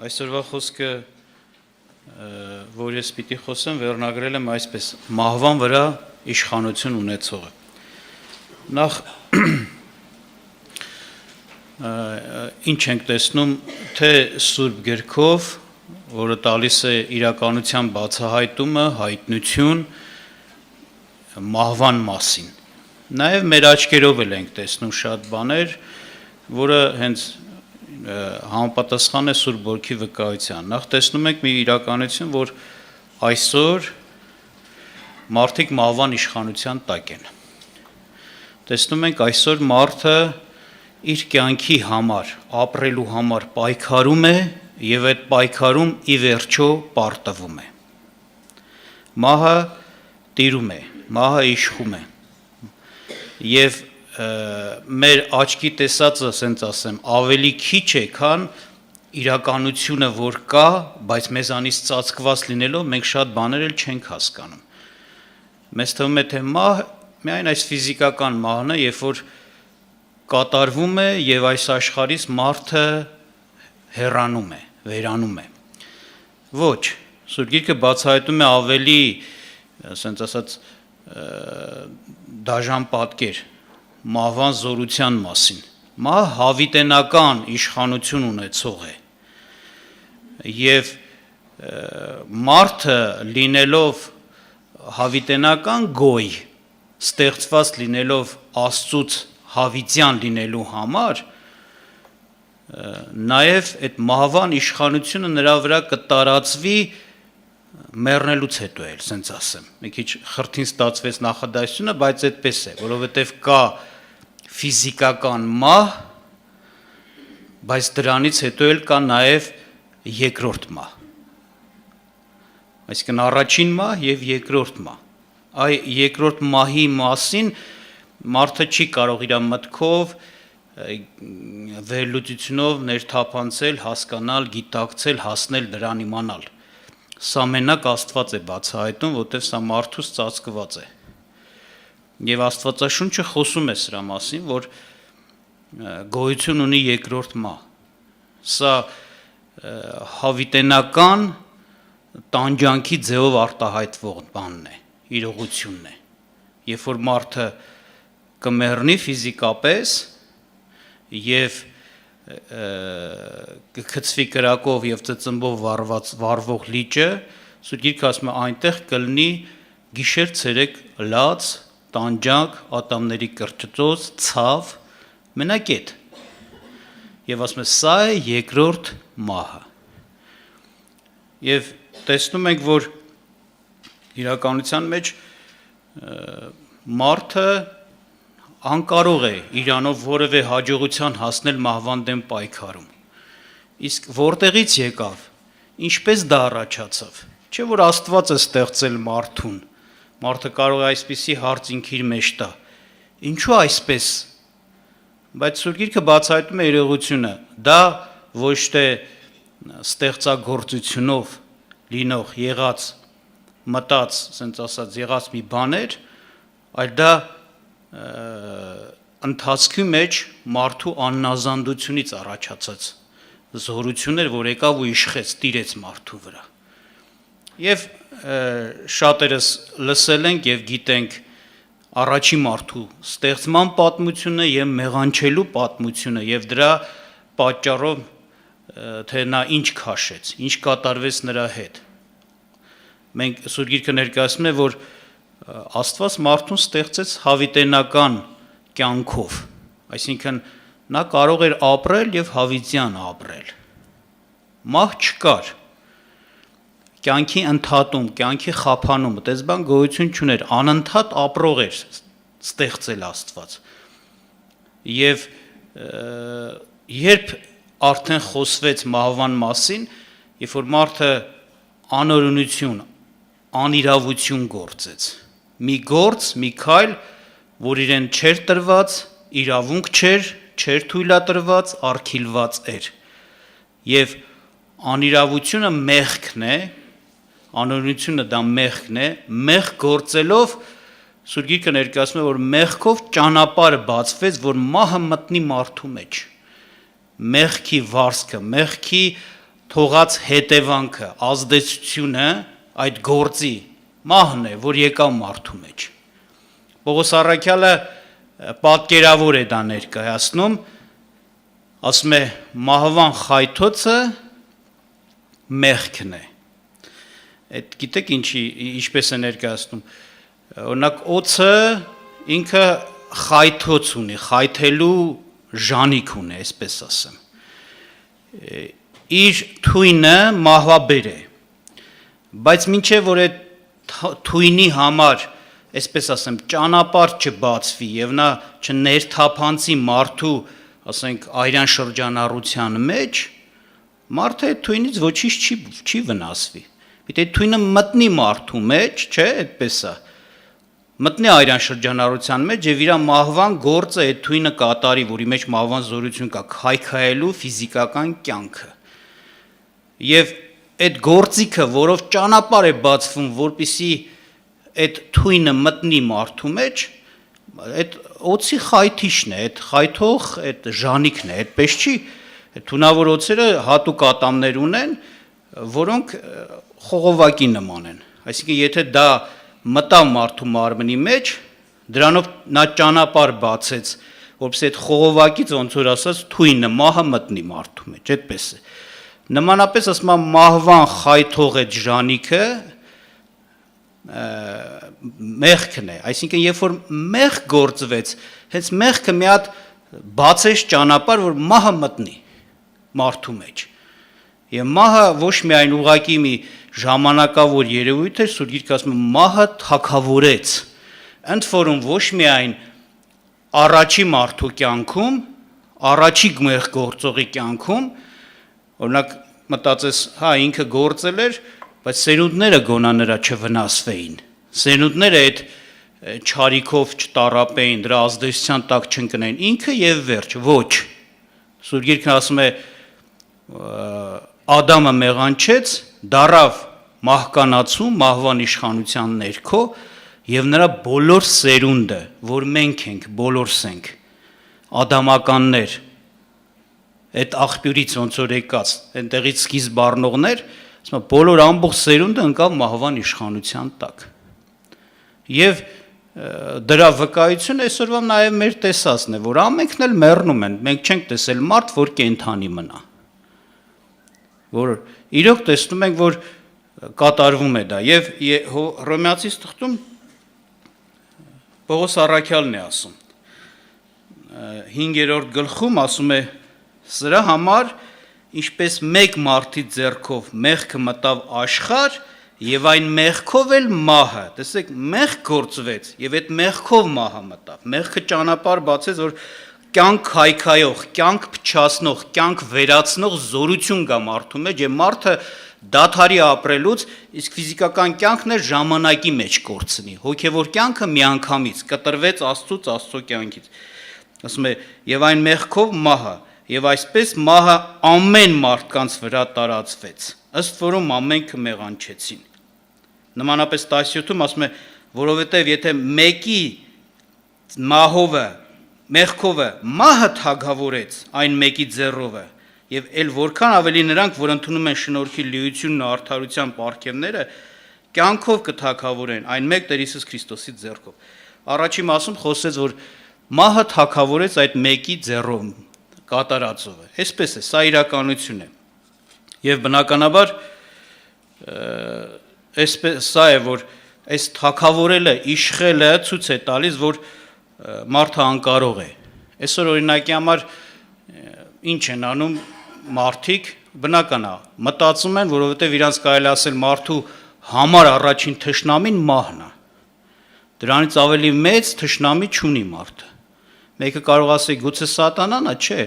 Այսօրվա խոսքը, որ ես պիտի խոսեմ, վերնագրել եմ այսպես. մահվան վրա իշխանություն ունեցողը։ Նախ ինչ ենք տեսնում, թե Սուրբ գրքով, որը տալիս է իրականության բացահայտումը, հայտնություն մահվան մասին։ Նաև մեր աչքերով էլ ենք տեսնում շատ բաներ, որը հենց համապատասխան է Սուրբ Օրքի վկայության։ Նախ տեսնում ենք մի իրականություն, որ այսօր մարդիկ մահվան իշխանության տակ են։ Տեսնում ենք այսօր մարդը իր կյանքի համար, ապրելու համար պայքարում է եւ այդ պայքարում ի վերջո պարտվում է։ Մահը տիրում է, մահը իշխում է։ Եվ մեր աչքի տեսածը, ասենց ասեմ, ավելի քիչ է, քան իրականությունը, որ կա, բայց մեզանից ծածկված լինելով մենք շատ բաներ էլ չենք հասկանում։ Մեզ թվում է, թե մահ միայն այս ֆիզիկական մահն է, երբ որ կատարվում է եւ այս աշխարհից մարդը հեռանում է, վերանում է։ Ոչ, Սուրբ Գիրքը բացահայտում է ավելի, ասենց ասած, դաժան պատկեր մահվան զորության մասին։ Մահ հավիտենական իշխանություն ունեցող է։ Եվ մարդը լինելով հավիտենական գոյ, ստեղծված լինելով Աստծուց հավիտյան լինելու համար, նաև այդ մահվան իշխանությունը նրա վրա կտարածվի մեռնելուց հետո էլ, ասենց ասեմ։ Մի քիչ խրթին ստացվեց նախադասությունը, բայց այդպես է, որովհետև կա ֆիզիկական մահ, բայց դրանից հետո էլ կա նաև երկրորդ մահ։ Այսինքն առաջին մահ եւ երկրորդ մահ։ Այ երկրորդ մահի մասին մարդը չի կարող իր մտքով, վերլուծությունով ներթափանցել, հասկանալ, գիտակցել, հասնել դրան իմանալ։ Սա մենակ Աստված է բացահայտում, որտեղ սա մարդուց ծածկված է։ Եվ Աստվածաշունչը խոսում է սրա մասին, որ գոյություն ունի երկրորդ մահ։ Սա հավիտենական տանջանքի ձևով արտահայտվող բանն է, իրողությունն է։ Երբ որ մարդը կմեռնի ֆիզիկապես եւ կգցվի կրակով եւ ծծմբով վառվող լիճը, Սուրբ Գիրքը ասում է այնտեղ կլինի գիշեր ցերեկ լաց, տանջանք, ատամների կրճտոց, ցավ, մենակ այդ։ Եվ ասում է սա է երկրորդ մահը։ Եվ տեսնում ենք, որ իրականության մեջ մարդը անկարող է իրանով որևէ հաջողության հասնել մահվան դեմ պայքարում։ Իսկ որտեղից եկավ, ինչպես դա առաջացավ։ Չէ՞ որ Աստված է ստեղծել մարդուն։ Մարդը կարող է այսպիսի հարց ինքիր մեջ տա։ Ինչու այսպես։ Բայց Սուրբ Գիրքը բացահայտում է իրողությունը։ Դա ոչ թե ստեղծագործությունով լինող եղած մտած, ասենց ասած, եղած մի բան էր, այլ դա ընթացքի մեջ մարդու աննազանդությունից առաջացած զորություն էր, որ եկավ ու իշխեց, տիրեց մարդու վրա։ Եվ շատերս լսել ենք եւ գիտենք առաջի մարդու ստեղծման պատմությունը եւ մեղանչելու պատմությունը եւ դրա պատճառով թե նա ինչ քաշեց, ինչ կատարվեց նրա հետ։ Մենք Սուրբ Գիրքը ներկայացնում է, որ Աստված մարդուն ստեղծեց հավիտենական կյանքով, այսինքն նա կարող էր ապրել եւ հավիտյան ապրել։ Մահ չկար։ Կյանքի ընդհատում, կյանքի խափանում, այդպես բան գոյություն չուներ, անընդհատ ապրող էր ստեղծել Աստված։ Եվ երբ արդեն խոսվեց մահվան մասին, երբ որ մարդը անօրենություն, անիրավություն գործեց, մի գործ, մի քայլ, որ իրեն չէր տրված, իրավունք չէր թույլատրված, արգելված էր։ Եվ անիրավությունը մեղքն է, անօրենությունը դա մեղքն է, մեղք գործելով Սուրբ Գիրքը ներկայացնում է, որ մեղքով ճանապարհը բացվեց, որ մահը մտնի մարդու մեջ։ Մեղքի վարձքը, մեղքի թողած հետևանքը, ազդեցությունը այդ գործի մահն է, որ եկավ մարդու մեջ։ Պողոս առաքյալը պատկերավոր է դա ներկայացնում, ասում է մահվան խայթոցը մեղքն է։ Այդ գիտեք ինչպես է ներկայացնում։ Օրինակ օձը ինքը խայթոց ունի, խայթելու ժանիք ունի, այսպես ասեմ։ Իր թույնը մահվաբեր է, բայց մինչև որ այդ թույնի համար, այսպես ասեմ, ճանապարհ չբացվի եւ նա չներթափանցի մարդու, ասենք, այրան շրջանառության մեջ, մարդը այդ թույնից ոչինչ չի վնասվի։ Պիտի թույնը մտնի մարդու մեջ, չէ, այդպես է։ Մտնի այրան շրջանառության մեջ եւ իր մահվան գործը այդ թույնը կատարի, որի մեջ մահվան զորություն կա, քայքայելու ֆիզիկական կյանքը։ Եվ այդ գործիքը, որով ճանապարհ է բացվում, որպեսզի այդ թույնը մտնի մարդու մեջ, այդ օծի խայթիչն է, այդ խայթող, այդ ժանիքն է, այդպես չի։ Այդ թունավոր օծերը հատուկ ատամներ ունեն, որոնք խողովակի նման են։ Այսինքն, եթե դա մտավ մարդու մարմնի մեջ, դրանով նա ճանապարհ բացեց, որպեսզի այդ խողովակից ոնց որ ասած թույնը մահը մտնի մարդու մեջ, այդպես է։ Նմանապես ասում եմ մահվան խայթող այդ ժանիքը մեղքն է, այսինքն երբ որ մեղք գործվեց, հենց մեղքը մի հատ բացեց ճանապարհ, որ մահը մտնի մարդու մեջ։ Եվ մահը ոչ միայն ուղղակի մի ժամանակավոր երևույթ է, Սուրբ Գիրքը ասում է մահը թագավորեց, ընդ որում ոչ միայն առաջի մարդու կյանքում, առաջի մեղ գործողի կյանքում, օրինակ մտածես, հա, ինքը գործել էր, բայց սերունդները գոնա նրա չվնասվեին։ Սերունդները այդ չարիքով չտարապեին, դրա ազդեցության տակ չընկնեին։ Ինքը եւ վերջ, ոչ։ Սուրբ Գիրքն ասում է Ադամը մեղանչեց, դարավ մահկանացու, մահվան իշխանության ներքո եւ նրա բոլոր սերունդը, որ մենք ենք, բոլորս ենք, ադամականներ, այդ աղբյուրից ոնց որ եկած, այնտեղից սկիզբ առնողներ, ասում եմ, բոլոր ամբողջ սերունդը ընկավ մահվան իշխանության տակ։ Եվ դրա վկայությունը այսօրվա նաև մեր տեսածն է, որ ամենքն էլ մեռնում են, մենք չենք տեսել մարդ, որ կենդանի մնա։ Որ իրոք տեսնում ենք, որ կատարվում է դա, եւ Հռոմեացիս թղթում Պողոս առաքյալն է ասում, 5-րդ գլխում ասում է, սրա համար, ինչպես մեկ մարդի ձեռքով մեղքը մտավ աշխարհ, եւ այն մեղքով էլ մահը, տեսեք, մեղք գործվեց, եւ այդ մեղքով մահը մտավ, մեղքը ճանապարհ բացեց, որ կյանք քայքայող, կյանք փչացնող, կյանք վերացնող զորություն կա մարդու մեջ, եւ մարդը դադարի ապրելուց, իսկ ֆիզիկական կյանքն է ժամանակի մեջ կորցնի, հոգեվոր կյանքը միանգամից կտրվեց Աստծուց, Աստծո կյանքից։ Ասում է, եւ այն մեղքով մահը, եւ այսպես մահը ամեն մարդկանց վրա տարածվեց, ըստ որում ամենքը մեղանչեցին։ Նմանապես 17-ում ասում է, որովհետև եթե մեկի մահովը, մեղքովը մահը թագավորեց այն մեկի ձեռովը, եւ ել որքան ավելի նրանք, որ ընդունում են շնորհքի լիությունն ու արդարության պարգևները, կյանքով կթագավորեն այն մեկ Տեր Հիսուս Քրիստոսի ձեռքով։ Առաջի մասում խոսեց, որ մահը թագավորեց այդ մեկի ձեռով կատարածով է։ Այսպես է, սա իրականություն է։ Եվ բնականաբար այսպես սա է, որ այս թագավորելը, իշխելը ցույց է տալիս, որ մարդը անկարող է։ Այսօր օրինակի համար ինչ են անում մարդիկ, բնական է, մտածում են, որովհետև իրանց կարելի ասել մարդու համար առաջին թշնամին մահն է։ Դրանից ավելի մեծ թշնամի չունի մարդը։ Մեկը կարող ասի, գուցե սատանան է, չէ,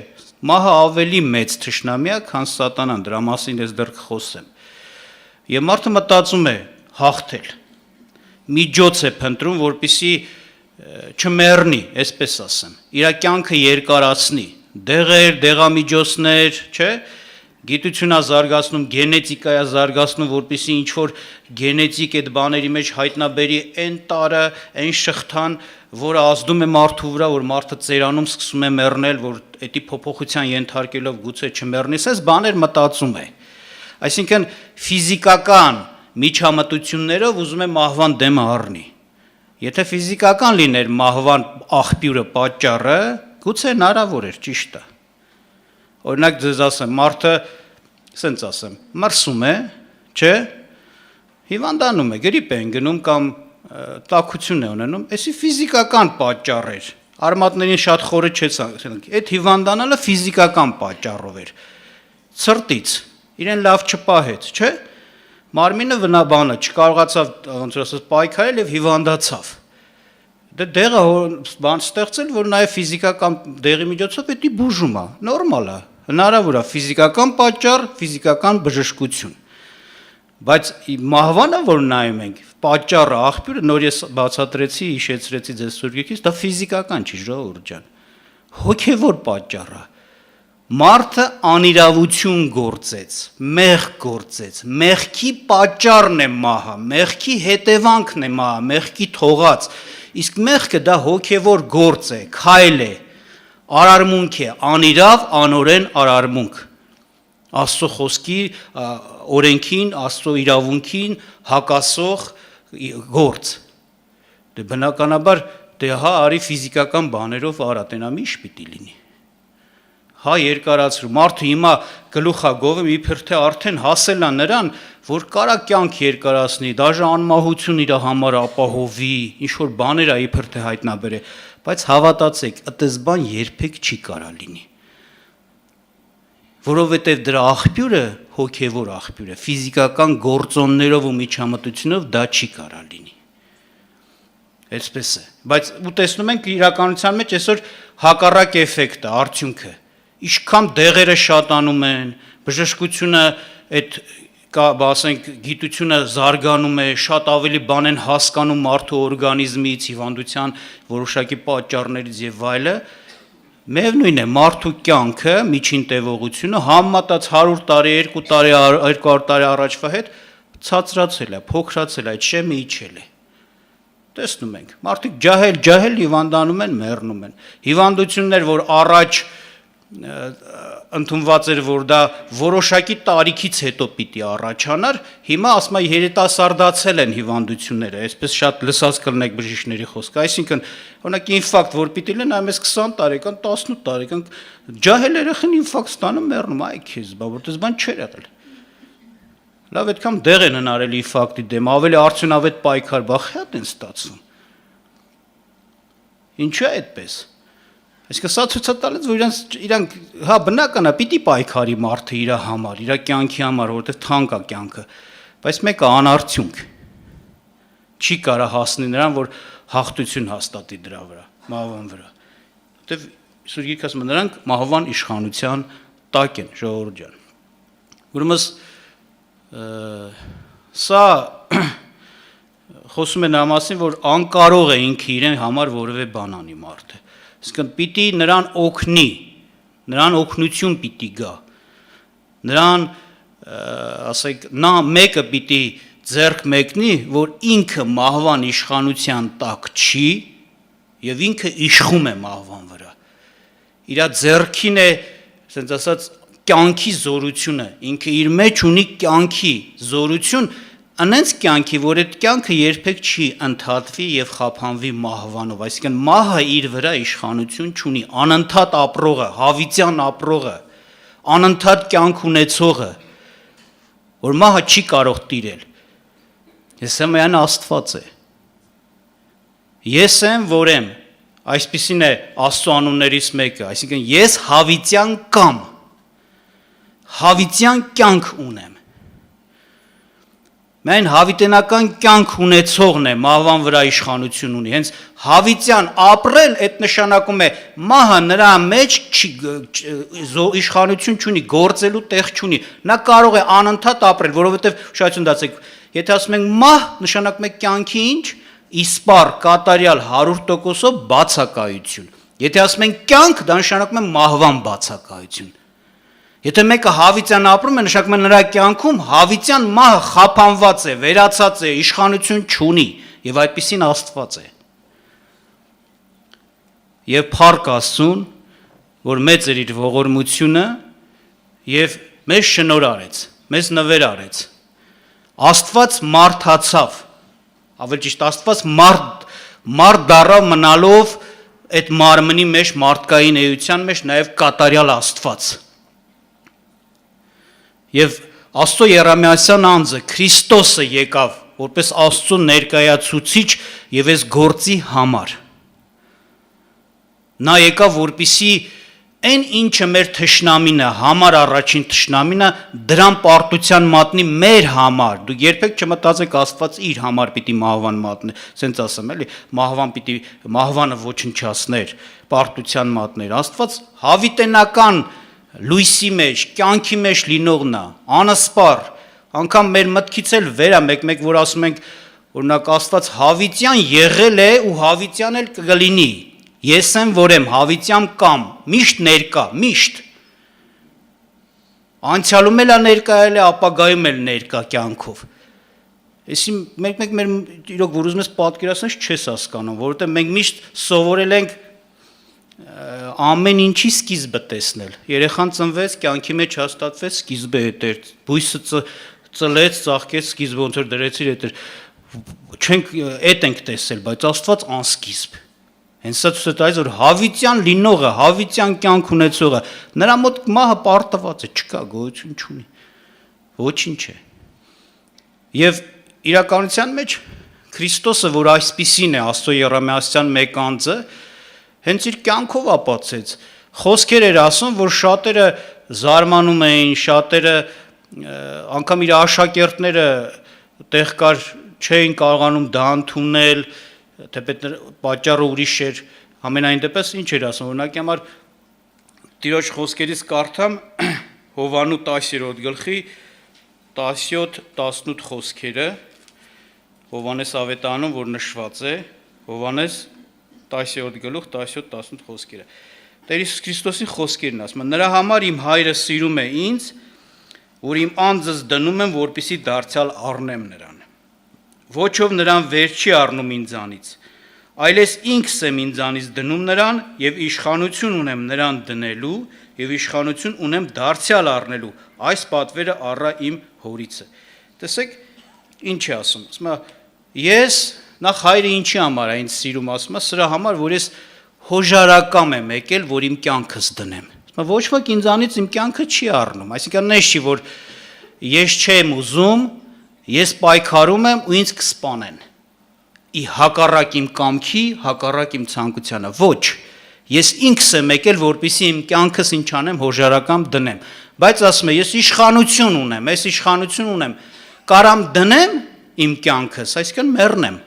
մահը ավելի մեծ թշնամի է, քան սատանան, դրա մասին ես դեռ կխոսեմ։ Եվ մարդը մտածում է հաղթել, միջոց է փնտրում, որպեսզի չմեռնի, այսպես ասեմ, իր կյանքը երկարացնի, դեղեր, դեղամիջոցներ, չէ, գիտությունա զարգացնում, գենետիկայա զարգացնում, որպեսզի ինչ որ գենետիկ այդ բաների մեջ հայտնաբերի այն տարը, այն շղթան, որը ազդում է մարդու վրա, որ մարդը ծերանում սկսում է մեռնել, որ էդի փոփոխության ենթարկելով գուցե չմեռնի, այս բաներ մտածում է։ Այսինքն ֆիզիկական միջամտություններով ուզում է մահվան դեմը առնի։ Եթե ֆիզիկական լիներ մահվան աղբյուրը պատճառը, գուցե հնարավոր էր, ճիշտ է։ Օրինակ ձեզ ասեմ, մարդը, ասենց ասեմ, մրսում է, չէ՞, հիվանդանում է, գրիպ են գնում կամ տաքություն է ունենում, այսի ֆիզիկական պատճառ էր։ Արմատներին շատ խորը չեցանք, այդ հիվանդանալը ֆիզիկական պատճառով էր։ Ցրտից, իրեն լավ չպահեց, չէ՞։ Մարմինը վնաբանը չկարողացավ ոնց որ ասած պայքարել եւ հիվանդացավ։ Դե դեղը բան ստեղծել, որ նաեւ ֆիզիկական դեղի միջոցով դա բուժում է, նորմալ է, հնարավոր է ֆիզիկական պատճառ, ֆիզիկական բժշկություն։ Բայց մահվանը, որ նայում ենք, պատճառը, աղբյուրը նոր ես բացատրեցի, հիշեցրեցի ձեզ սուրգիքից, դա ֆիզիկական չի, ժողովուրդ ջան։ Հոգևոր պատճառը։ Մարդը անիրավություն գործեց, մեղք գործեց, մեղքի պատճառն է մահը, մեղքի հետևանքն է մահը, մեղքի թողած, իսկ մեղքը դա հոգևոր գործ է, քայլ է, արարմունք է, անիրավ, անօրեն արարմունք, Աստծո խոսքի օրենքին, Աստծո իրավունքին հակասող գործ, դե բնականաբար դե հա արի ֆիզիկական բաներով արա, տենա միշտ պիտի լինի։ Հա երկարացրու, մարդը հիմա գլուխա գովեմ, իբր թե արդեն հասել է նրան, որ կարա կյանք երկարացնի, դաժե անմահություն իր համար ապահովի, ինչ-որ բաներ է իբր թե հայտնաբերե, բայց հավատացեք, այդպես բան երբեք չի կարա լինի, որովհետև դրա աղբյուրը հոգևոր աղբյուր է, ֆիզիկական գործոններով ու միջամտությունով դա չի կարա լինի, այսպես է, բայց ու տեսնում ենք իրականության մեջ այսօր հակառակ էֆեկտը, արդյունքը, Իշքան դեղերը շատանում են, բժշկությունը, այդ ասենք գիտությունը զարգանում է, շատ ավելի բան են հասկանում մարդու օրգանիզմից, հիվանդության որոշակի պատճառներից եւ այլը, միևնույն է, մարդու կյանքը, միջին տևողությունը համեմատած 100 տարի, 200 տարի, 200 տարի առաջվա հետ ցածրացել է, փոքրացել է, այդ շեմը իջել է։ Տեսնում ենք, մարդիկ ջահել հիվանդանում են, մեռնում են։ Հիվանդություններ, որ առաջ ընդունված էր, որ դա որոշակի տարիքից հետո պիտի առաջանար, հիմա ասում եմ երիտասարդացել են հիվանդությունները, այսպես շատ լսած կլինեք բժիշկների խոսքը, այսինքն օրինակ ինֆարկտ, որ պիտի լինի, նայում ես 20 տարեկան, 18 տարեկան, ջահել երեխան ինֆարկտ ստանում, մեռնում, այ քեզ, բա որտես բան չէր եղել։ Լավ, այդքան դեղ են հնարել ինֆարկտի դեմ, ավելի արդյունավետ պայքար, բա խիատ են ստացվում։ Ինչու է այդպես։ Այսինքն սա ցույց է տալիս, որ իրանք հա բնական է, պիտի պայքարի մարդը իր համար, իր կյանքի համար, որովհետև թանկ է կյանքը, բայց մեկը անարդյունք չի կարա հասնի նրան, որ հաղթություն հաստատի դրա վրա, մահվան վրա։ Որովհետև Սուրբ Գիրքը ասում է, նրանք մահվան իշխանության տակ են, ժողովուրդ ջան։ Ուրեմն սա խոսում է նրա մասին, որ անկարող է ինքը իրեն համար որևէ բան անի մարդը։ Իսկն պիտի նրան օգնի, նրան օգնություն պիտի գա, նրան, ասենք, նա մեկը պիտի ձեռք մեկնի, որ ինքը մահվան իշխանության տակ չի և ինքը իշխում է մահվան վրա, իրա ձեռքին է, ասենց ասած, կյանքի զորությունը, ինքը իր մեջ ունի կյանքի զորություն, Անենց կյանքի, որ այդ կյանքը երբեք չի ընդհատվի և խափանվի մահվանով, այսինքն մահը իր վրա իշխանություն չունի, անընդհատ ապրողը, հավիտյան ապրողը, անընդհատ կյանք ունեցողը, որ մահը չի կարող տիրել։ Ես եմ այն Աստված է։ Ես եմ, որ եմ, այսպիսին է Աստծո անուններից մեկը, այսինքն ես հավիտյան կամ, հավիտյան կյանք ունեմ։ Մեն հավիտենական կյանք ունեցողն է, մահվան վրա իշխանություն ունի, հենց հավիտյան ապրել, այդ նշանակում է մահը նրա մեջ իշխանություն չունի, գործելու տեղ չունի, նա կարող է անընդհատ ապրել, որովհետև ուշադրություն դարձեք, եթե ասում ենք մահ, նշանակում է կյանքի ինչ, իսպառ, կատարյալ 100%-ով բացակայություն, եթե ասում ենք կյանք, դա նշանակում է մահվան բացակայություն։ Եթե մեկը հավիտյան ապրում է, նշանակում է նրա կյանքում հավիտյան մահը խափանված է, վերացած է, իշխանություն չունի եւ այդպիսին Աստված է։ Եվ փառք Աստծուն, որ մեծ էր իր ողորմությունը եւ մեզ շնորհ արեց։ մեզ նվեր արեց։ Աստված մարդացավ, ավելի ճիշտ Աստված մարդ դառավ մնալով այդ մարմնի մեջ մարդկային էության մեջ նաև կատարյալ Աստված։ Եվ Աստծո Երամիասյան անձը Քրիստոսը եկավ որպես Աստծո ներկայացուցիչ եւ այս գործի համար։ Նա եկավ որպիսի այն ինչը մեր թշնամին է, համար առաջին թշնամին է, դրան պարտության մատնի մեր համար։ Դուք երբեք չմտածեք Աստված իր համար պիտի մահվան մատնի, ասենց ասեմ, էլի, մահվանը ոչնչացներ, պարտության մատներ։ Աստված հավիտենական լույսի մեջ, կյանքի մեջ լինողն է, անսպառ, անգամ մեր մտքից էլ վեր է մեկ որ ասում ենք, օրինակ Աստված հավիտյան եղել է ու հավիտյան էլ կլինի։ Ես եմ, որ եմ, հավիտյան կամ, միշտ ներկա, միշտ։ Անցյալում էլ է ներկայել է, ապագայում էլ ներկա կյանքով։ Այսին մեկ մեր իրոք որ ուզում ես պատկերացնես չես հասկանում, որովհետև մենք միշտ սովորել ենք ամեն ինչի սկիզբը տեսնել։ Երեխան ծնվեց, կյանքի մեջ հաստատվեց, սկիզբը հետ էր։ Բույսը ծլեց, ծաղկեց, սկիզբը ոնց որ դրեցիր հետ էր։ Չենք այդ ենք տեսել, բայց Աստված անսկիզբ։ Հենց սա ցույց է տալիս, որ հավիտյան լինողը, հավիտյան կյանք ունեցողը, նրա մոտ մահը պարտված է, չկա, գոյություն չունի։ Ոչինչ է։ Եվ իրականության մեջ Քրիստոսը, որ այսպիսին է Աստծո Երամիասյան մեկ անձը, հենց իր կյանքով ապացեց։ Խոսքեր էր ասում, որ շատերը զարմանում էին, շատերը անգամ իր աշակերտները տեղ կար չէին կարողանում դա ընդունել, թեպետ պատճառը ուրիշ էր, ամենայն դեպս ինչ էր ասում, օրինակի համար Տիրոջ խոսքերից կարդամ Հովանու 10-րդ գլխի 17-18 խոսքերը, Հովանես Ավետարանում, որ նշված է, Հովանես 10-րդ գլուխ 17-18 խոսքերը։ Տեր Հիսուս Քրիստոսի խոսքերն ասում, նրա համար իմ հայրը սիրում է ինձ, որ իմ անձս դնում եմ, որպեսզի դարձյալ առնեմ նրան։ Ոչով նրան վեր չի առնում ինձանից, այլ ես ինքս եմ ինձանից դնում նրան եւ իշխանություն ունեմ նրան դնելու եւ իշխանություն ունեմ դարձյալ առնելու, այս պատվերը առա իմ հորիցը։ Տեսեք, ինչ է ասում, ասում է, ես նախ հայրը ինչի համար է ինձ սիրում, ասում է, սրա համար, որ ես հոժարակամ եմ եկել, որ իմ կյանքս դնեմ։ Ասում է, ոչ ոք ինձանից իմ կյանքը չի առնում, այսինքն նշի, որ ես չեմ ուզում, ես պայքարում եմ ու ինձ կսպանեն։ Ի հակառակ իմ կամքի, հակառակ իմ ցանկությանը։ Ոչ, ես ինքս եմ եկել, որպեսզի իմ կյանքս ինչ անեմ, հոժարակամ դնեմ։ Բայց ասում է, ես իշխանություն ունեմ, ես իշխանություն ունեմ, կարամ դնեմ իմ կյանքս, այսինքն մեռնեմ։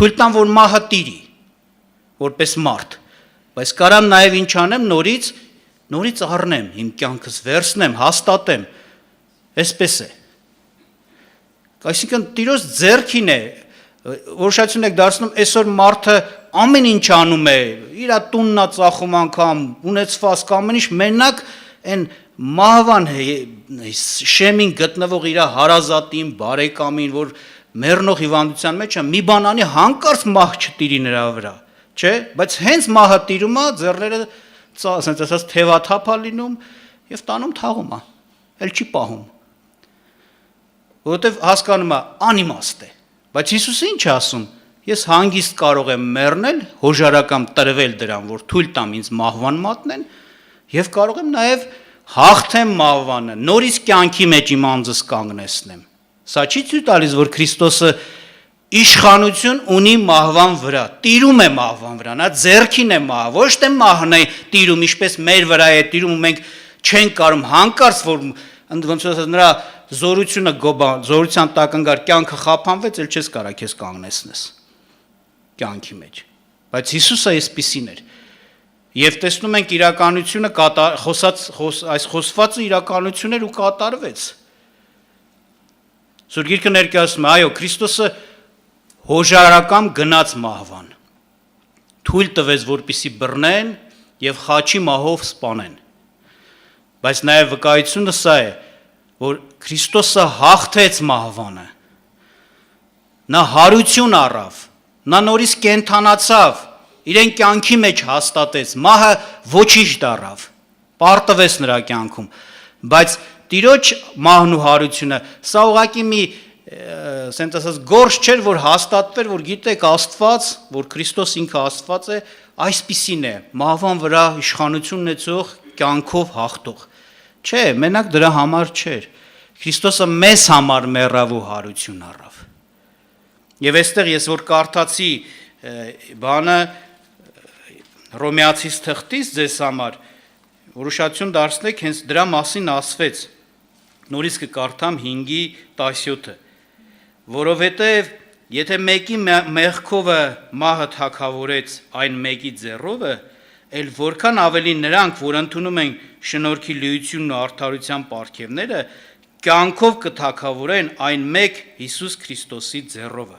Թույլ տամ, որ մահը տիրի, որպես մարդ, բայց կարամ նաև ինչ անեմ, նորից առնեմ, իմ կյանքս վերցնեմ, հաստատեմ, այսպես է։ Այսինքն Տիրոջ ձեռքին է, որոշություն եք դարձնում, այսօր մարդը ամեն ինչ անում է, իր տունն է ծախում անգամ, ունեցվածք ամեն ինչ, մենակ այն մահվան շեմին գտնվող իր հարազատին, բարեկամին, որ մեռնող հիվանդության մեջ է, մի բան անի, հանկարծ մահ չտիրի նրա վրա, չէ, բայց հենց մահը տիրում է, ձեռները ասենց ասած թևաթափ է լինում եւ տանում թաղում է, էլ չի պահում։ Որովհետև հասկանում է անիմաստ է, բայց Հիսուսը ինչ է ասում, ես հանգիստ կարող եմ մեռնել, հոժարակամ տրվել դրան, որ թույլ տամ ինձ մահվան մատնեն, եւ կարող եմ նաեւ հաղթեմ մահվանը, նորից կյանքի մեջ իմ անձս կանգնեցնեմ։ Սա չի ցույց տալիս, որ Քրիստոսը իշխանություն ունի մահվան վրա, տիրում է մահվան վրա, նա ձեռքին է մահ, ոչ թե մահն է տիրում, ինչպես մեր վրա է տիրում, մենք չենք կարող հանկարծ, որ ոնց ասած նրա զորությունը զորության տակ ընկար, կյանքը խափանվեց, էլ չես կարա քեզ կանգնեցնես կյանքի մեջ։ Բայց Հիսուսը այսպիսին էր։ Եվ տեսնում ենք իրականությունը այս խոսվածը իրականություն էր ու կատարվեց։ Սուրբ Գիրքը ներկայացնում է, այո, Քրիստոսը հոժարակամ գնաց մահվան։ Թույլ տվեց, որպեսզի բռնեն եւ խաչի մահով սպանեն։ Բայց նաեւ վկայությունը սա է, որ Քրիստոսը հաղթեց մահվանը։ Նա հարություն առավ, նա նորից կենթանացավ, իրեն կյանքի մեջ հաստատեց, մահը ոչինչ դառավ, պարտվեց նրա կյանքում, բայց Տիրոջ մահն ու հարությունը, սա ուղղակի մի ասենց ասած գործ չէր, որ հաստատվեր, որ գիտեք Աստված, որ Քրիստոս ինքը Աստված է, այսպիսին է, մահվան վրա իշխանություն ունեցող, կյանքով հաղթող։ Չէ, մենակ դրա համար չէր։ Քրիստոսը մեզ համար մեռավ ու հարություն առավ։ Եվ այստեղ ես որ կարդացի բանը Հռոմեացիս թղթից ձեզ համար, որոշություն դարձնեք, հենց դրա մասին ասվեց։ Նորից կկարդամ 5:17-ը, որովհետև եթե մեկի մեղքովը մահը թագավորեց այն մեկի ձեռովը, էլ որքան ավելի նրանք, որ ընդունում են շնորհքի լիությունն ու արդարության պարգևները, կյանքով կթագավորեն այն մեկ Հիսուս Քրիստոսի ձեռովը։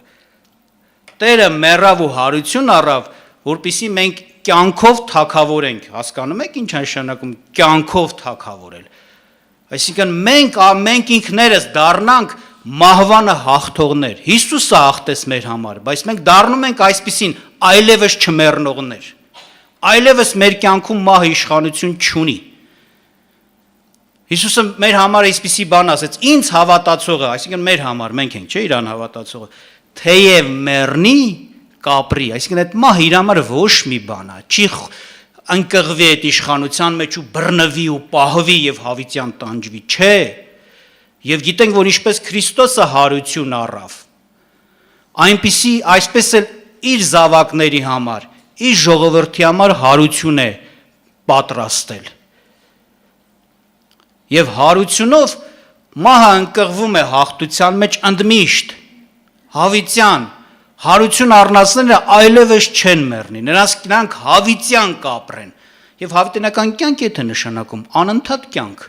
Տերը մեռավ ու հարություն առավ, որպեսզի մենք կյանքով թագավորենք, հասկանում եք ինչ նշանակում կյանքով թագավորել։ Այսինքն մենք ինքներս դառնանք մահվանը հաղթողներ։ Հիսուսը հաղթեց մեր համար, բայց մենք դառնում ենք այսպիսին այլևս չմեռնողներ։ Այլևս մեր կյանքում մահը իշխանություն չունի։ Հիսուսը մեր համար այսպիսի բան ասեց. ինձ հավատացողը, այսինքն մեր համար, մենք ենք, չէ՞ իրան հավատացողը, թեև մեռնի, կապրի, այսինքն այդ մահը իր համար ոչ մի բան է, չի ընկղվի այդ իշխանության մեջ ու բռնվի ու պահվի եւ հավիտյան տանջվի, չէ։ Եվ գիտենք, որ ինչպես Քրիստոսը հարություն առավ, այսպես էլ իր զավակների համար, իր ժողովրդի համար հարություն է պատրաստել։ Եվ հարությունով մահը ընկղվում է հաղթության մեջ ընդմիշտ, հավիտյան, հարություն առնածները այլևս չեն մեռնի, նրանք հավիտյան կապրեն։ Եվ հավիտենական կյանք եթե նշանակում անընդհատ կյանք,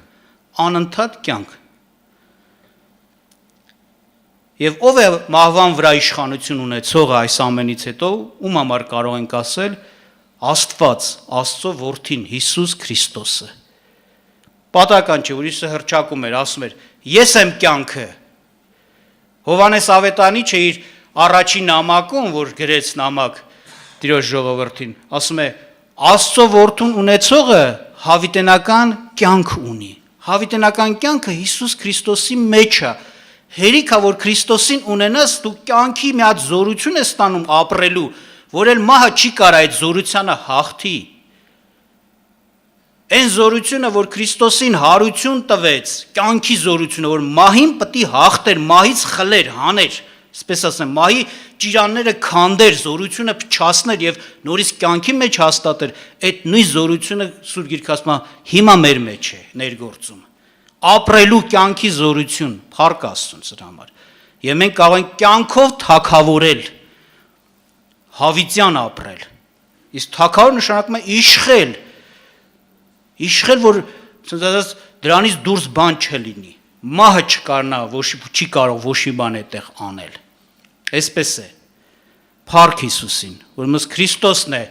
անընդհատ կյանք։ Եվ ով է մահվան վրա իշխանություն ունեցողը այս ամենից հետո, ում համար կարող ենք ասել, Աստված, Աստծո որդին Հիսուս Քրիստոսը։ Պատահական չէ, որ Հիսուսը հռչակում էր, ասում էր. ես եմ կյանքը։ Հովհաննես Ավետանիչը իր առաջին նամակում, որ գրեց նամակ Տիրոջ ժողովրդին, ասում է. Աստծո որդուն ունեցողը հավիտենական կյանք ունի։ Հավիտենական կյանքը Հիսուս Քրիստոսի մեջ է։ Հերիք է, որ Քրիստոսին ունենաս, դու կյանքի մի հատ զորություն ես ստանում ապրելու, որ էլ մահը չի կարող այդ զորությանը հաղթի։ Այն զորությունը, որ Քրիստոսին հարություն տվեց, կյանքի զորությունը, որ մահին պետք է հաղթեր, մահից խլեր, հաներ, այսպես ասեմ, մահի ճիրանները քանդեր, զորությունը փչացներ եւ նորից կյանքի մեջ հաստատեր, այդ նույն զորությունը Սուրբ Գիրքը ասում է, հիմա մեր մեջ է ներգործում։ Ապրելու կյանքի զորություն, փառք Աստծուն սրա համար։ Եվ մենք կարող ենք կյանքով թագավորել, հավիտյան ապրել։ Իսկ թագավոր նշանակում է իշխել, որ դրանից դուրս բան չլինի, մահը չկարնա, չի կարող ոչ մի բան այդտեղ անել։ Այսպես է, փառք Հիսուսին, որ մեզ Քրիստոսն է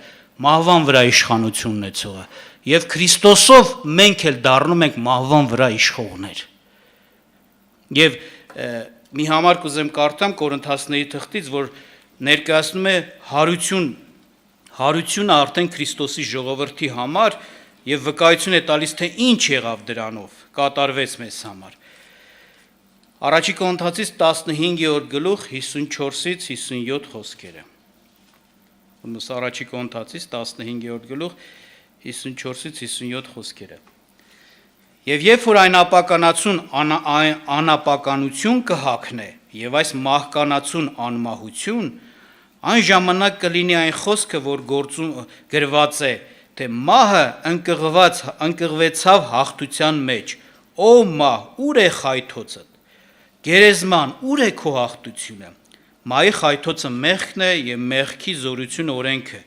մահվան վրա իշխանություն ունեցողը, եւ Քրիստոսով մենք էլ դառնում ենք մահվան վրա իշխողներ։ Եվ մի համար կուզեմ կարդամ Կորինթացիների թղթից, որ ներկայացնում է հարությունը արդեն Քրիստոսի ժողովրդի համար եւ վկայություն է տալիս, թե ինչ եղավ դրանով, կատարվեց մեզ համար։ Առաջի Կորինթացից 15-րդ գլուխ 54-ից 57 խոսքերը։ Ոնց առաջի Կորինթացից 15-րդ գլուխ 54-ից 57 խոսքերը։ Եվ երբ որ այն անապականություն կհագնե եւ այս մահկանացուն անմահություն, այն ժամանակ կլինի այն խոսքը, որ գրված է, թե մահը ընկղվեցավ հաղթության մեջ, ո մահ, ուր է խայթոցդ, գերեզման, ուր է քո հաղթությունը, մահի խայթոցը մեղքն է եւ մեղքի զորությունը օրենքը,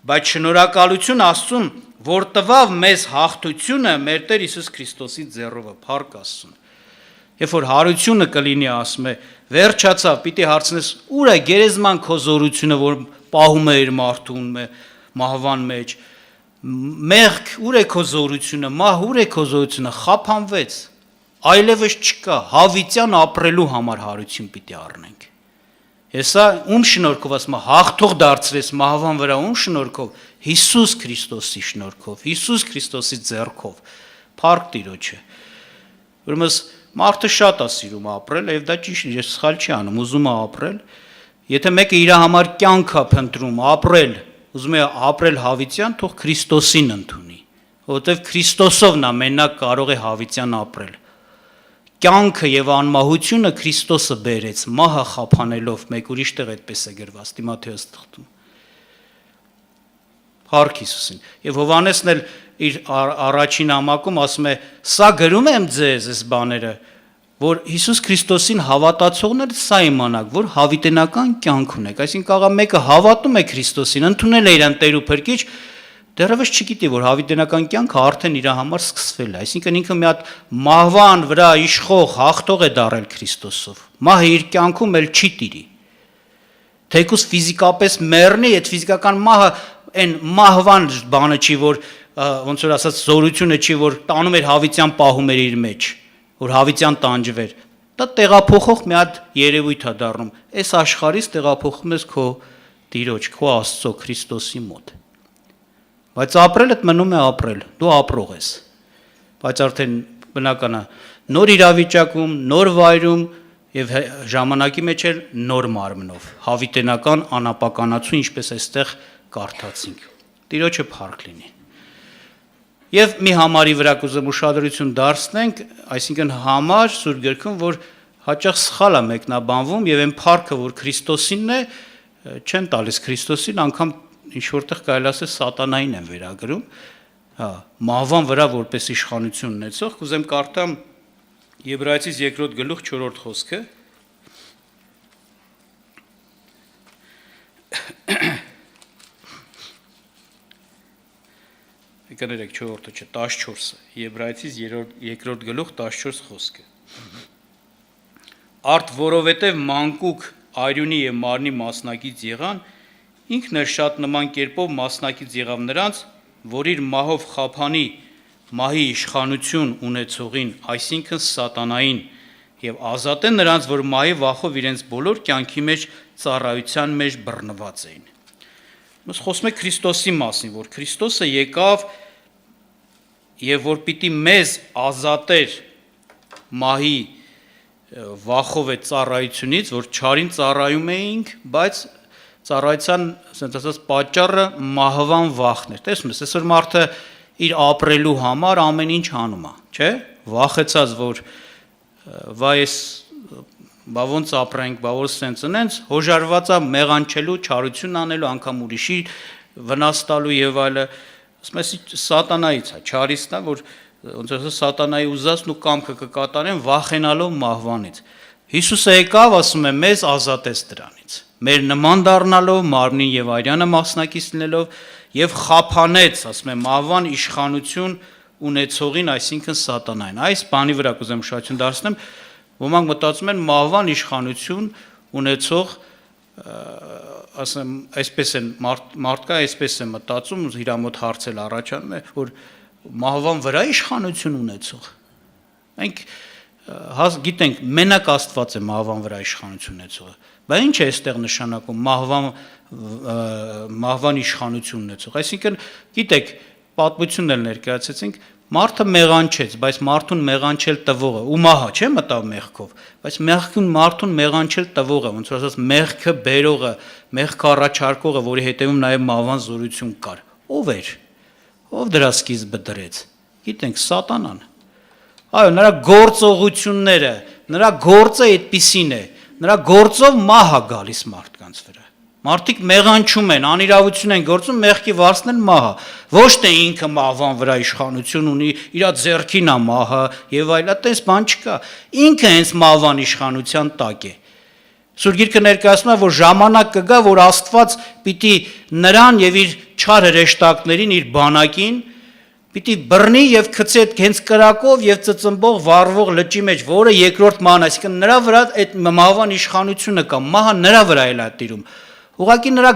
բայց շնորհակալություն Աստծուն, որ տվավ մեզ հաղթությունը մեր Տեր Հիսուս Քրիստոսի ձեռովը, փառք Աստծուն։ Երբ որ հարությունը կլինի, ասում է, վերջացավ, պիտի հարցնես, ուր է գերեզման քո զորությունը, որ պահում է իր մարդուն մահվան մեջ, մեղք, ուր է քո զորությունը, մահ, ուր է քո զորությունը, խափանվեց, այլևս չկա, հավիտյան ապրելու համար հարություն պիտի առնենք։ Հեսա ում շնորհքով ասում է, հաղթող դարձրեց մահվան վրա, ում շնորհքով, Հիսուս Քրիստոսի շնորհքով, Հիսուս Քրիստոսի ձեռքով, փառք Տիրոջը։ Ուրեմն մարդը շատ է սիրում ապրել, եւ դա ճիշտ է, ես սխալ չի անում, ուզում է ապրել։ Եթե մեկը իր համար կյանք է փնտրում ապրել, ուզում է ապրել հավիտյան, թող Քրիստոսին ընդունի, որովհետեւ Քրիստոսով նա մենակ կարող է հավիտյան ապրել։ Կյանքը եւ անմահությունը Քրիստոսը բերեց, մահը խափանելով, մեկ ուրիշ տեղ այդպես է գրված Տիմոթեոս թղթում։ Փառք Հիսուսին։ Եվ Հովհաննեսն էլ իր առաջին ամակում ասում է. «Սա գրում եմ ձեզ այս բաները, որ Հիսուս Քրիստոսին հավատացողները սա իմանաք, որ հավիտենական կյանք ունեք»։ Այսինքն կաղա մեկը հավատում է Քրիստոսին, ընդունել է իրան Տեր ու Փրկիչ, դեռևս չգիտի, որ հավիտենական կյանքը արդեն իր համար սկսվել է։ Այսինքն ինքը մի հատ մահվան վրա իշխող հաղթող է դարել Քրիստոսով։ Մահը իր կյանքում էլ չի տիրի։ Թեկուզ ֆիզիկապես մեռնի, այդ ֆիզիկական մահը այն մահվան բանը չի, որ ոնց որ ասած զորությունը չի, որ տանում էր հավիտյան պահում էր իր մեջ, որ հավիտյան տանջվեր։ Դա տեղափոխող մի հատ երևույթ է դառնում։ Այս աշխարհից տեղափոխում ես քո Տիրոջ, քո Աստծո Քրիստոսի մոտ։ Բայց ապրելդ մնում է ապրել, դու ապրող ես։ Բայց արդեն բնական է, նոր իրավիճակում, նոր վայրում եւ ժամանակի մեջ էլ նոր մարմնով, հավիտենական անապականացու, ինչպես այստեղ կարդացինք։ Տիրոջը փառք լինի։ Եվ մի համարի վրա կուզեմ ուշադրություն դարձնենք, այսինքն համար Սուրբ Գրքում, որ հաճախ սխալ է մեկնաբանվում եւ այն փառքը, որ Քրիստոսինն է, չեն տալիս Քրիստոսին, անգամ ինչ որտեղ կարելի ասել սատանային են վերագրում, հա, մահվան վրա որպես իշխանություն ունեցող, կուզեմ կարդամ Եբրայեցիս 2-րդ գլուխ 4-րդ խոսքը։ Կներեք 4-րդը չէ, 14-ը, Եբրայեցիս 2-րդ գլուխ 14 խոսքը։ Արդ որովհետև մանկուկ արյունի եւ մարմնի մասնակից եղան, ինքն էլ շատ նման կերպով մասնակից եղավ նրանց, որ իր մահով խափանի մահի իշխանություն ունեցողին, այսինքն սատանային, եւ ազատեն նրանց, որ մահի վախով իրենց բոլոր կյանքի մեջ ծառայության մեջ բռնված էին։ Մենք խոսում ենք Քրիստոսի մասին, որ Քրիստոսը եկավ եւ որ պիտի մեզ ազատեր մահի վախով է ծառայությունից, որ չարին ծառայում էինք, բայց ծառայության, ասենք ասած, պատճառը մահվան վախն էր։ Տեսնում ես, այսօր մարդը իր ապրելու համար ամեն ինչ անում է, չէ՞։ Վախեցած, որ վայ ես բա ոնց ապրենք, բա որ սենց ունենց, հոժարված է մեղանչելու, չարություն անելու, անգամ ուրիշի վնաս տալու եւ այլը։ Ասում ես սատանայից է, չարիստն է, որ ոնց ասած սատանայի ուզածն ու կամքը կկատարեն վախենալով մահվանից։ Հիսուսը եկավ, ասում է, մեզ ազատեց դրանից։ Մեր նման դառնալով, մարմնին եւ արյանը մասնակից լինելով եւ խափանեց, ասում է, մահվան իշխանություն ունեցողին, այսինքն սատանային։ Այս բանի վրա կուզեմ ուշադրություն դարձնեմ, ոմանք մտածում են մահվան իշխանություն ունեցող, ասեմ, այսպես են մարդկա այսպես է մտածում, իր մոտ հարցել առաջանում է, որ մահվան վրա իշխանություն ունեցող։ Մենք գիտենք, մենակ Աստված է մահվան վրա իշխանություն ունեցողը։ Բայց ինչ է այստեղ նշանակում մահվան իշխանություն ունեցող։ Այսինքն, գիտեք, պատմությունն էլ ներկայացեցինք, մարդը մեղանչեց, բայց մարդուն մեղանչել տվողը, ու մահա չէ մտավ մեղքով, բայց մարդուն մեղանչել տվողը, ոնց որ ասած մեղքը բերողը, մեղքը առաջարկողը, որի հետևում նաև մահվան զորություն կար։ Ո՞վ էր։ Ով դրա սկիզբը դրեց։ Գիտենք, սատանան։ Այո, նրա գործողությունները, նրա գործը այդպիսին է, նրա գործով մահ է գալիս մարդկանց վրա։ Մարդիկ մեղանչում են, անիրավություն են գործում, մեղքի վարձն են մահը։ Ոչ թե ինքը մահվան վրա իշխանություն ունի, իր ձեռքին է մահը եւ այլ, այդպես բան չկա։ Ինքը հենց մահվան իշխանության տակ է։ Սուրբ Գիրքը ներկայացնում է, որ ժամանակ կգա, որ Աստված պիտի նրան եւ իր չար հրեշտակներին, իր բանակին պիտի բռնի եւ գցի այդ հենց կրակով եւ ծծմբող վառվող լճի մեջ, որը երկրորդ մահն, այսինքն նրա վրա այդ մահվան իշխանությունը կա, մահը նրա վրա էլ է տիրում։ Ուղղակի նրա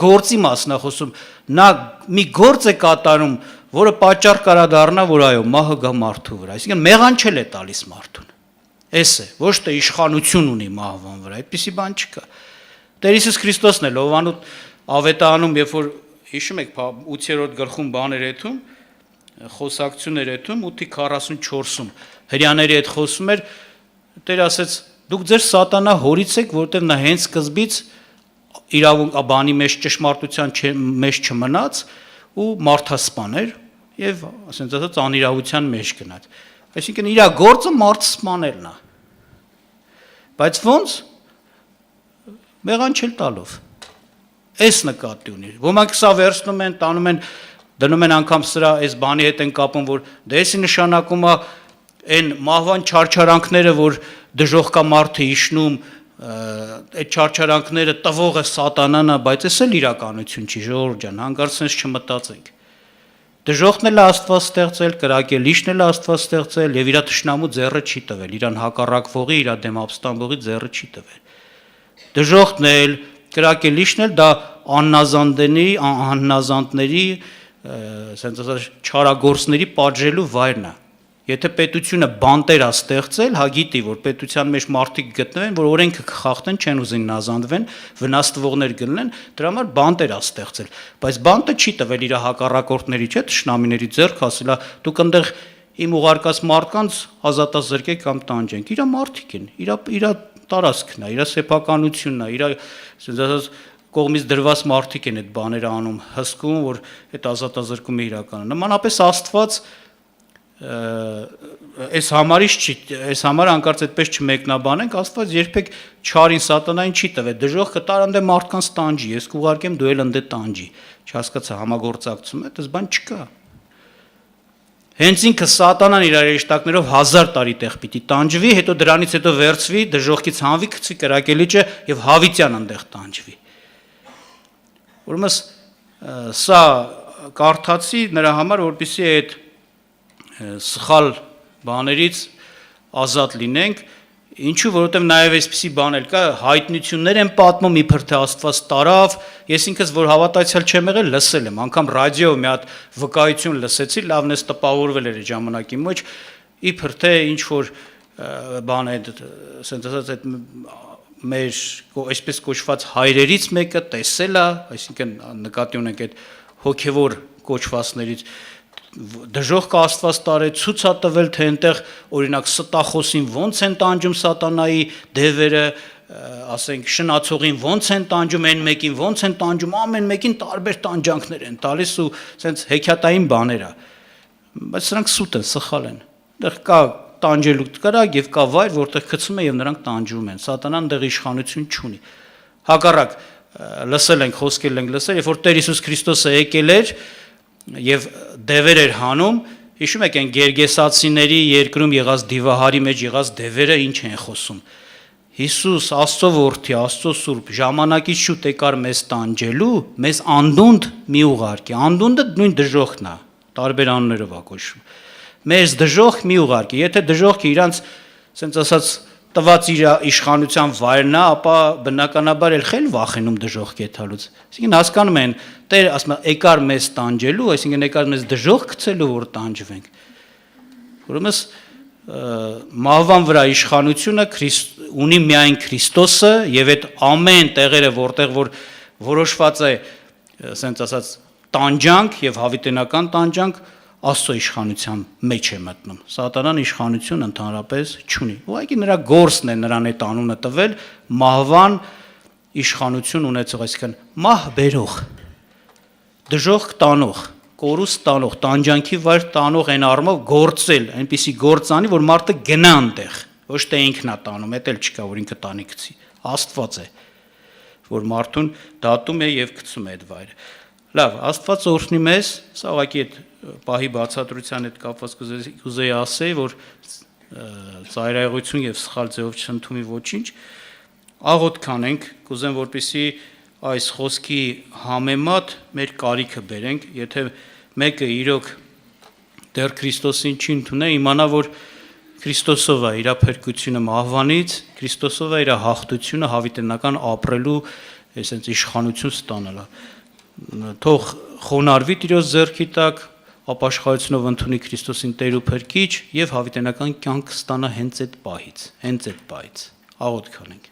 գործի մասն է խոսում, նա մի գործ է կատարում, որը պատճառ կարա դառնա, որ այո, մահը գա մարդու վրա, այսինքն մեղանչել է տալիս մարդուն։ Էս է, ոչ թե իշխանություն ունի մահվան վրա, այդպիսի բան չկա։ Տեր Հիսուս Քրիստոսն է Լովանու ավետարանում, երբ որ հիշում եք 8-րդ գլխում բաներ եթում, խոսակցություն էր եթում 8:44-ում հрьяաների հետ խոսում էր, Տեր ասեց, դուք ձեր սատանա հորից եք, որտեղ նա հենց սկզբից իրավունք բանի մեջ ճշմարտության մեջ չմնաց ու մարդասպան էր եւ ասենց ասած անիրավության մեջ գնաց։ Այսինքն իր գործը մարդ սպանելն է։ Բայց ոնց մեղան չել տալով։ Այս նկատի ունի։ Ոմանք սա վերցնում են, տանում են, դնում են անգամ սրա այս բանի հետ են կապում, որ դեսի նշանակում է այն մահվան չարչարանքները, որ դժոխքա մարդը իշնում, այդ չարչարանքները տվող է սատանան, բայց այս էլ իրականություն չի, ժողովուրդ ջան, հանկարծ sense չմտածենք։ Դժոխքն էլ Աստված ստեղծել, կրակելիչն էլ Աստված ստեղծել եւ իր թշնամու ձեռը չի տվել, իրան հակառակվողի, իր դեմ ապստամբողի ձեռը չի տվել։ Դժոխքն էլ, կրակելիչն էլ դա աննազանդների, ասենց ասած չարագործների պատժելու վայրն է։ Եթե պետությունը բանտեր է ստեղծել, հա գիտի, որ պետության մեջ մարդիկ գտնվեն, որ օրենքը կխախտեն, չեն ուզին նազանդվեն, վնաստվողներ գտնեն, դրա համար բանտեր է ստեղծել, բայց բանտը չի տվել իր հակառակորդների, չէ՞, թշնամիների ձեռք, ասելա, դուք այնտեղ իմ ուղարկած մարդկանց ազատազրկեք կամ տանջենք, իր մարդիկ են, իր տարածքն է, իր սեփականությունն է, իր ասենց ասած կողմից դրված մարդիկ են այդ բաները անում, հսկում, որ այդ ազատազրկումը իրական է։ Նմանապես Աստված այս համարից չի, այս համարը անկարծ այդպես չմեկնաբանենք, Աստված երբեք չարին սատանային չի տվել, դժոխքը տար ընդե մարդկանց տանջի, ես կուղարկեմ դու էլ ընդե տանջի, չհասկացա համագործակցում է, դες բան չկա։ Հենց ինքը սատանան իր երեշտակներով 1000 տարի տեղ պիտի տանջվի, հետո դրանից հետո վերցվի, դժոխքից հանվի, գցվի կրակելիճը եւ հավիտյան ընդեղ տանջվի։ Ուրեմն սա կարդացի նրա համար, որպեսզի այդ սխալ բաներից ազատ լինենք, ինչու, որովհետև նաև այսպիսի բան էլ կա, հայտնություններ են պատմում, իբր թե Աստված տարավ, ես ինքս որ հավատացյալ չեմ եղել, լսել եմ, անգամ ռադիոյով մի հատ վկայություն լսեցի, լավն էս տպավորվել էր ժամանակի մեջ, իբր թե ինչ որ բան է, ասենց ասած այդ մեր այսպես կոչված հայրերից մեկը տեսել է, այսինքն նկատի ունենք այդ հոգևոր կոչվածներից դժոխքը Աստված տարե ցույց է տվել, թե այնտեղ օրինակ ստախոսին ոնց են տանջում սատանայի դևերը, ասենք շնացողին ոնց են տանջում, այն մեկին ոնց են տանջում, ամեն մեկին տարբեր տանջանքներ են տալիս ու ասենց հեքիաթային բաներ է։ Բայց սրանք սուտ են, սխալ են։ Այնտեղ կա տանջելու կրակ եւ կա վայր, որտեղ գցում է եւ նրանք տանջում են։ Սատանան այնտեղ իշխանություն չունի։ Հակառակ լսել ենք, խոսքել ենք լսել, երբ որ Տեր Հիսուս Քրիստոսը եկել էր եւ դևեր էր հանում, հիշում եք այն գերգեսացիների երկրում եղած դիվահարի մեջ եղած դևերը ինչ են խոսում։ Հիսուս Աստծո որդի, Աստծո սուրբ ժամանակից շուտ եկար մեզ տանջելու, մեզ անդունդ մի ուղարկի։ Անդունդը նույն դժոխքն է, տարբեր անուններով է կոչվում։ Մեզ դժոխք մի ուղարկի, եթե դժոխքը իրանց, ասենց ասած, տված իր իշխանության վայրն է, ապա բնականաբար էլ խել վախենում դժոխք եթալուց։ Այսինքն հասկանում են, Տեր ասում է, եկար մեզ տանջելու, այսինքն եկար մեզ դժոխք գցելու, որ տանջվենք։ Ուրեմն մահվան վրա իշխանությունը ունի միայն Քրիստոսը եւ այդ ամեն տեղերը, որտեղ որ որոշված է, ասենց ասած, տանջանք եւ հավիտենական տանջանք Աստծո իշխանության մեջ է մտնում։ Սատանան իշխանություն ընդհանրապես չունի։ Ուղղակի նրա գործն է նրան այդ անունը տվել մահվան իշխանություն ունեցող, այսինքն մահ բերող, դժոխք տանող, կորուս տանող, տանջանքի վայր տանող այն առումով գործել, այնպիսի գործ անի, որ մարդը գնա այնտեղ, ոչ թե ինքն է տանում, դա էլ չկա, որ ինքը տանի գցի։ Աստված է, որ մարդուն դատում է եւ գցում է այդ վայրը։ Լավ, Աստված օրհնի մեզ, սա ուղղակի այդ պահի բացատրության հետ կապված կուզեի ասեի, որ ծայրահեղություն եւ սխալ ձևով չընդունի ոչինչ, աղոթք անենք, կուզեմ որպեսզի այս խոսքի համեմատ մեր կարիքը բերենք, եթե մեկը իրոք դեռ Քրիստոսին չի ընդունել, իմանա, որ Քրիստոսով է իր փրկությունը մահվանից, Քրիստոսով է իր հաղթությունը հավիտենական ապրելու, այսպես իշխանություն ստանալը։ Թող խոնարհվի Տիրոջ ձեռքի տակ, ապաշխարությունով ընդունի Քրիստոսին Տեր ու Փրկիչ եւ հավիտենական կյանք ստանա հենց այդ պահից, աղոթք անենք։